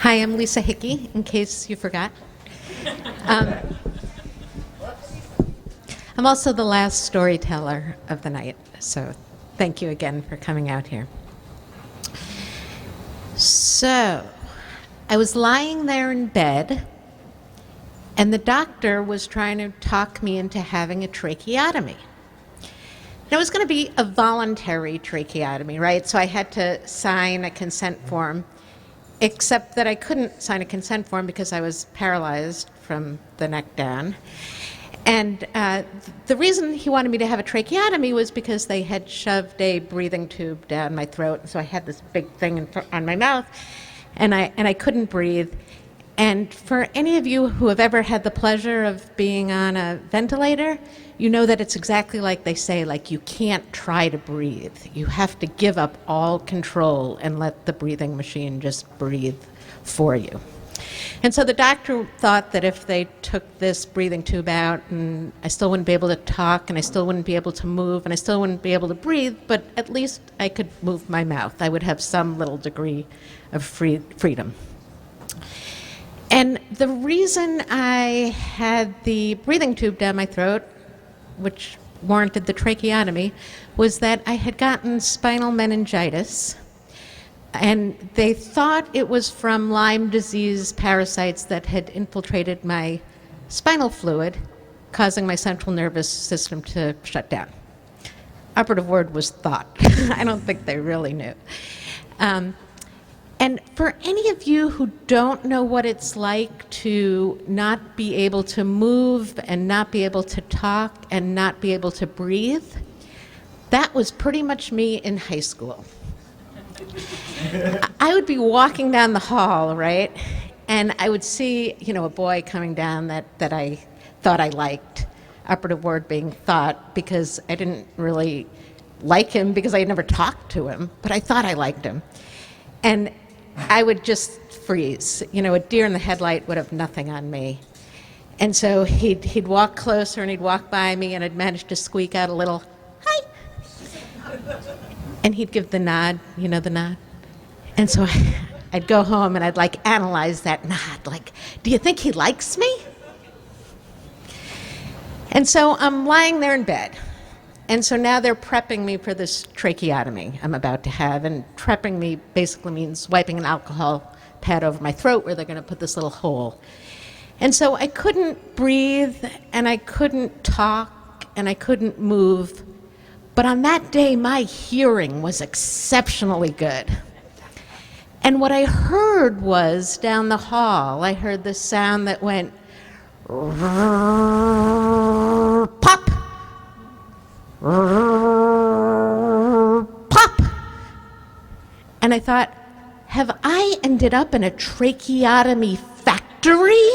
Hi, I'm Lisa Hickey, in case you forgot. Um, I'm also the last storyteller of the night, so thank you again for coming out here. So, I was lying there in bed, and the doctor was trying to talk me into having a tracheotomy. And it was going to be a voluntary tracheotomy, right? So I had to sign a consent form, except that I couldn't sign a consent form because I was paralyzed from the neck down. And the reason he wanted me to have a tracheotomy was because they had shoved a breathing tube down my throat, so I had this big thing on my mouth, and I couldn't breathe. And for any of you who have ever had the pleasure of being on a ventilator, you know that it's exactly like they say, like you can't try to breathe. You have to give up all control and let the breathing machine just breathe for you. And so the doctor thought that if they took this breathing tube out, and I still wouldn't be able to talk, and I still wouldn't be able to move, and I still wouldn't be able to breathe, but at least I could move my mouth. I would have some little degree of freedom. And the reason I had the breathing tube down my throat, which warranted the tracheotomy, was that I had gotten spinal meningitis, and they thought it was from Lyme disease parasites that had infiltrated my spinal fluid, causing my central nervous system to shut down. Operative word was thought. I don't think they really knew. And for any of you who don't know what it's like to not be able to move and not be able to talk and not be able to breathe, that was pretty much me in high school. I would be walking down the hall, right, and I would see, a boy coming down that I thought I liked, operative word being thought, because I didn't really like him because I had never talked to him, but I thought I liked him. And I would just freeze. A deer in the headlight would have nothing on me. And so he'd walk closer and he'd walk by me, and I'd manage to squeak out a little, hi. And he'd give the nod, the nod. And so I'd go home and I'd analyze that nod, do you think he likes me? And so I'm lying there in bed. And so now they're prepping me for this tracheotomy I'm about to have. And prepping me basically means wiping an alcohol pad over my throat where they're going to put this little hole. And so I couldn't breathe, and I couldn't talk, and I couldn't move. But on that day, my hearing was exceptionally good. And what I heard was, down the hall, I heard this sound that went, pop, pop. And I thought, have I ended up in a tracheotomy factory?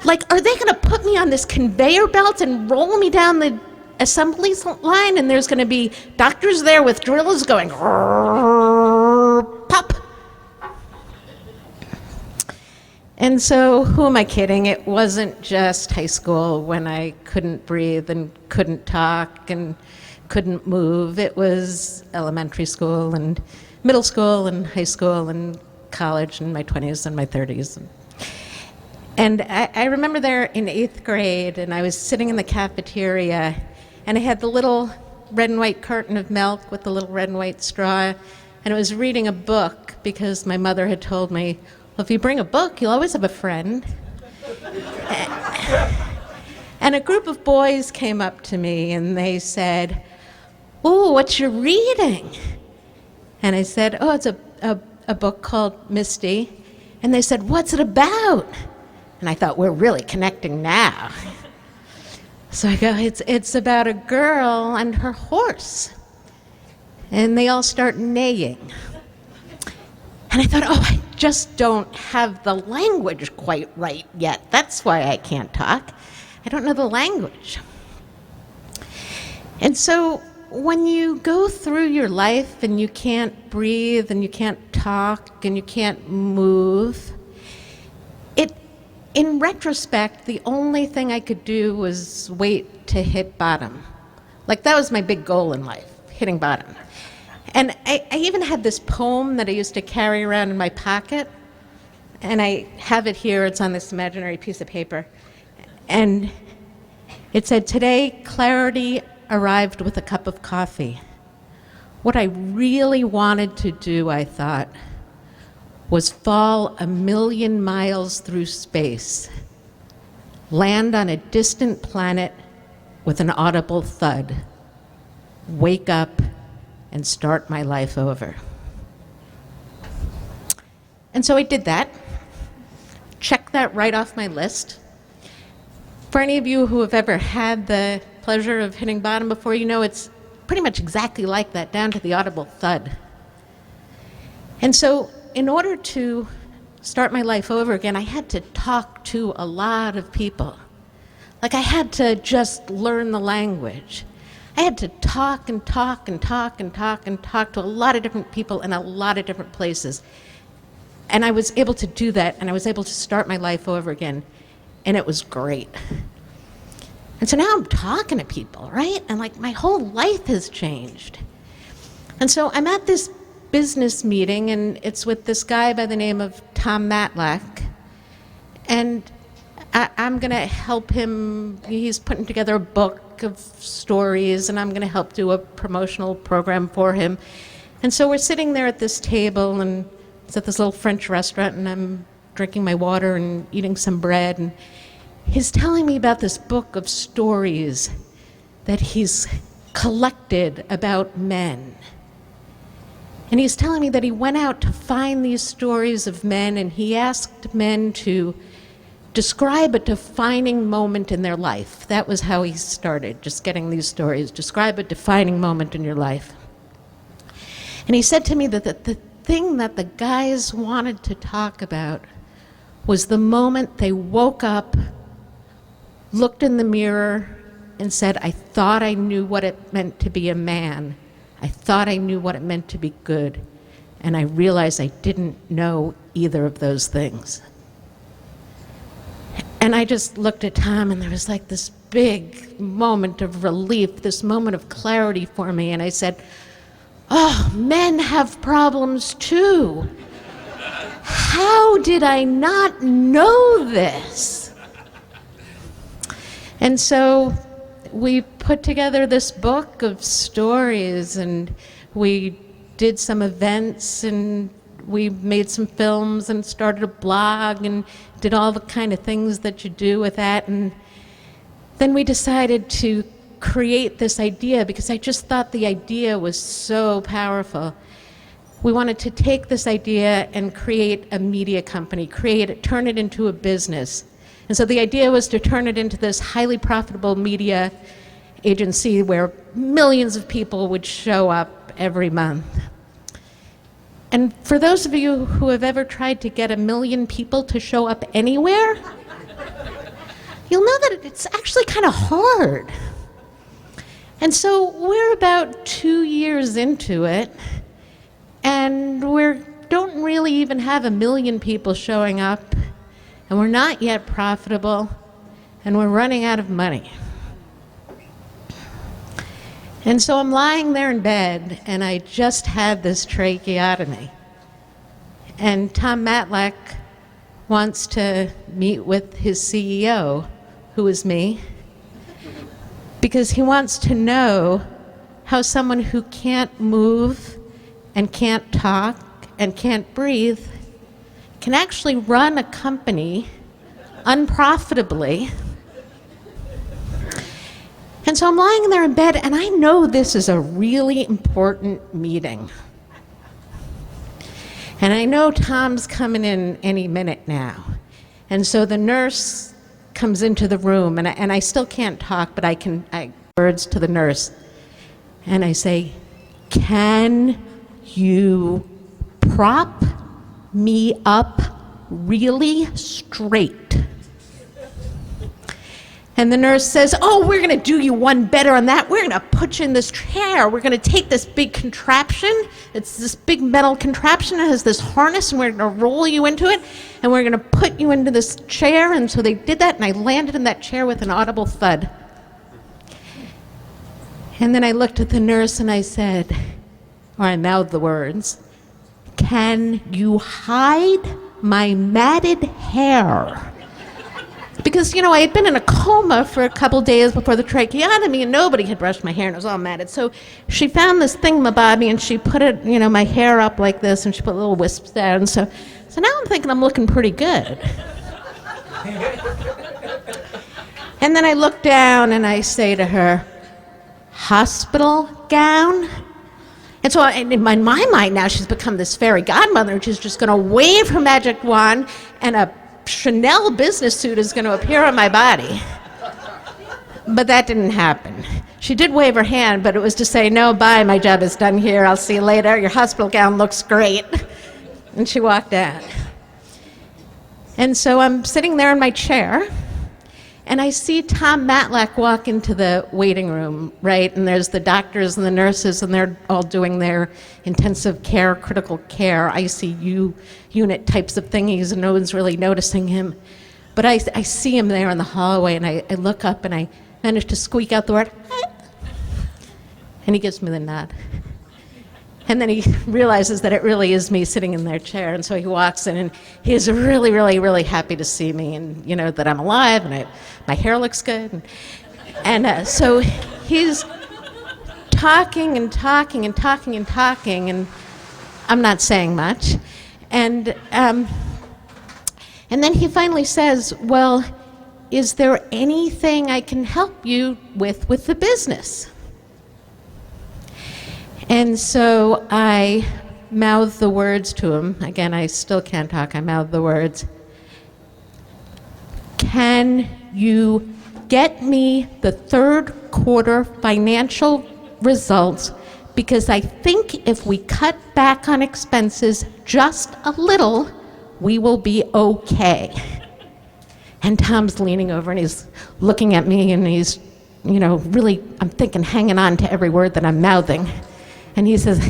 Are they going to put me on this conveyor belt and roll me down the assembly line, and there's going to be doctors there with drills going, pop. And so, who am I kidding? It wasn't just high school when I couldn't breathe and couldn't talk and couldn't move. It was elementary school and middle school and high school and college in my 20s and my 30s. And I remember there in 8th grade, and I was sitting in the cafeteria, and I had the little red and white carton of milk with the little red and white straw, and I was reading a book because my mother had told me, well, if you bring a book, you'll always have a friend. And a group of boys came up to me and they said, oh, what you reading? And I said, oh, it's a book called Misty. And they said, what's it about? And I thought, we're really connecting now. So I go, it's about a girl and her horse. And they all start neighing. And I thought, oh, I just don't have the language quite right yet. That's why I can't talk. I don't know the language. And so when you go through your life and you can't breathe and you can't talk and you can't move, in retrospect, the only thing I could do was wait to hit bottom. That was my big goal in life, hitting bottom. And I even had this poem that I used to carry around in my pocket And I have it here, it's on this imaginary piece of paper. And it said, "Today, clarity arrived with a cup of coffee. What I really wanted to do," I thought, "was fall 1,000,000 miles through space, land on a distant planet with an audible thud, wake up and start my life over." And so I did that. Check that right off my list. For any of you who have ever had the pleasure of hitting bottom before, you know it's pretty much exactly like that, down to the audible thud. And so in order to start my life over again, I had to talk to a lot of people. Like, I had to just learn the language. I had to talk and talk and talk and talk and talk to a lot of different people in a lot of different places. And I was able to do that, and I was able to start my life over again, and it was great. And so now I'm talking to people, right? And like, my whole life has changed. And so I'm at this business meeting, and it's with this guy by the name of Tom Matlack. And I'm gonna help him. He's putting together a book of stories, and I'm gonna help do a promotional program for him. And so we're sitting there at this table, and it's at this little French restaurant, and I'm drinking my water and eating some bread, and he's telling me about this book of stories that he's collected about men. And he's telling me that he went out to find these stories of men, and he asked men to describe a defining moment in their life. That was how he started, just getting these stories. Describe a defining moment in your life. And he said to me that the thing that the guys wanted to talk about was the moment they woke up, looked in the mirror, and said, "I thought I knew what it meant to be a man. I thought I knew what it meant to be good. And I realized I didn't know either of those things." And I just looked at Tom, and there was like this big moment of relief, this moment of clarity for me. And I said, "Oh, men have problems too. How did I not know this?" And so we put together this book of stories, and we did some events, and we made some films and started a blog and did all the kind of things that you do with that. And then we decided to create this idea because I just thought the idea was so powerful. We wanted to take this idea and create a media company, turn it into a business. And so the idea was to turn it into this highly profitable media agency where millions of people would show up every month. And for those of you who have ever tried to get 1,000,000 people to show up anywhere, you'll know that it's actually kind of hard. And so we're about 2 years into it, and we don't really even have 1,000,000 people showing up, and we're not yet profitable, and we're running out of money. And so I'm lying there in bed, and I just had this tracheotomy. And Tom Matlack wants to meet with his CEO, who is me, because he wants to know how someone who can't move and can't talk and can't breathe can actually run a company unprofitably. And so I'm lying there in bed, and I know this is a really important meeting. And I know Tom's coming in any minute now. And so the nurse comes into the room, and I still can't talk, but I words to the nurse. And I say, "Can you prop me up really straight?" And the nurse says, "Oh, we're gonna do you one better on that. We're gonna put you in this chair. We're gonna take this big contraption. It's this big metal contraption that has this harness, and we're gonna roll you into it, and we're gonna put you into this chair." And so they did that, and I landed in that chair with an audible thud. And then I looked at the nurse and I said, or I mouthed the words, "Can you hide my matted hair. Because, I had been in a coma for a couple days before the tracheotomy, and nobody had brushed my hair, and it was all matted. So she found this thingamabobby, and she put it, my hair up like this, and she put little wisps down. So now I'm thinking I'm looking pretty good. And then I look down, and I say to her, hospital gown? And so in my mind now, she's become this fairy godmother, and she's just going to wave her magic wand, and a Chanel business suit is going to appear on my body. But that didn't happen. She did wave her hand, but it was to say, no, bye, my job is done here. I'll see you later. Your hospital gown looks great. And she walked out. And so I'm sitting there in my chair, and I see Tom Matlack walk into the waiting room, right? And there's the doctors and the nurses, and they're all doing their intensive care, critical care, ICU unit types of thingies, and no one's really noticing him. But I see him there in the hallway, and I look up, and I manage to squeak out the word, and he gives me the nod. And then he realizes that it really is me sitting in their chair, and so he walks in, and he's really, really, really happy to see me, and that I'm alive, and my hair looks good, and so he's talking and talking and talking and talking, and I'm not saying much, and then he finally says, well, is there anything I can help you with the business? And so I mouthed the words to him. Again, I still can't talk. I mouthed the words. Can you get me the third quarter financial results? Because I think if we cut back on expenses just a little, we will be okay. And Tom's leaning over and he's looking at me, and he's, really, I'm thinking, hanging on to every word that I'm mouthing. And he says,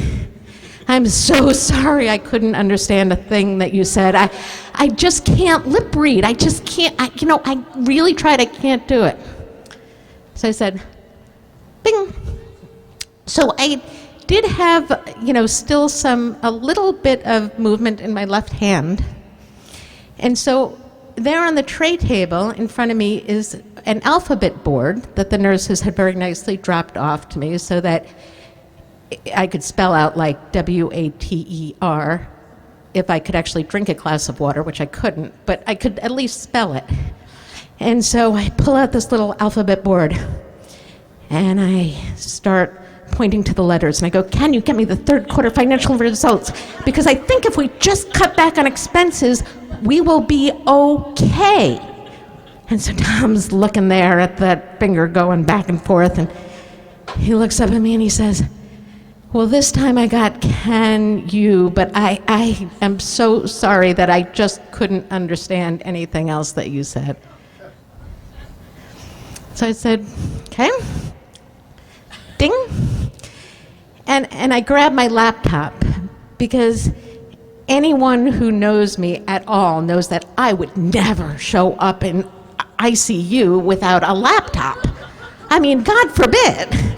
I'm so sorry I couldn't understand a thing that you said. I just can't lip read. I just can't, I really tried, I can't do it. So I said, bing. So I did have, still a little bit of movement in my left hand. And so there on the tray table in front of me is an alphabet board that the nurses had very nicely dropped off to me so that I could spell out like WATER if I could actually drink a glass of water, which I couldn't, but I could at least spell it. And so I pull out this little alphabet board, and I start pointing to the letters, and I go, can you get me the third quarter financial results? Because I think if we just cut back on expenses, we will be okay. And so Tom's looking there at that finger going back and forth, and he looks up at me and he says, well, this time I got can you, but I am so sorry that I just couldn't understand anything else that you said. So I said, okay, ding. And I grabbed my laptop, because anyone who knows me at all knows that I would never show up in ICU without a laptop. I mean, God forbid.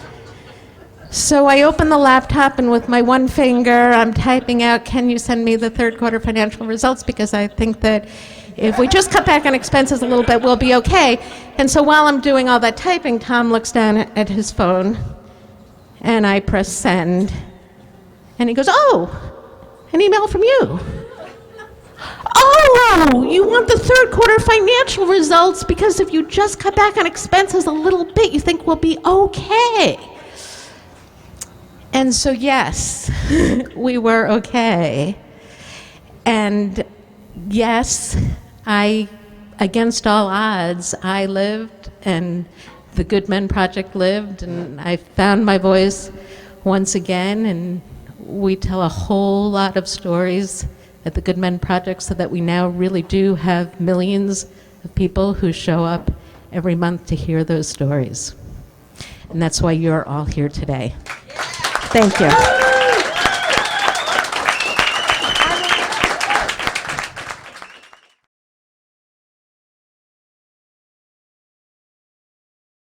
So I open the laptop, and with my one finger, I'm typing out, can you send me the third quarter financial results? Because I think that if we just cut back on expenses a little bit, we'll be okay. And so while I'm doing all that typing, Tom looks down at his phone, and I press send. And he goes, oh, an email from you. Oh, you want the third quarter financial results because if you just cut back on expenses a little bit, you think we'll be okay. And so, yes, we were okay. And yes, against all odds, I lived, and the Good Men Project lived, and I found my voice once again, and we tell a whole lot of stories at the Good Men Project so that we now really do have millions of people who show up every month to hear those stories. And that's why you're all here today. Thank you.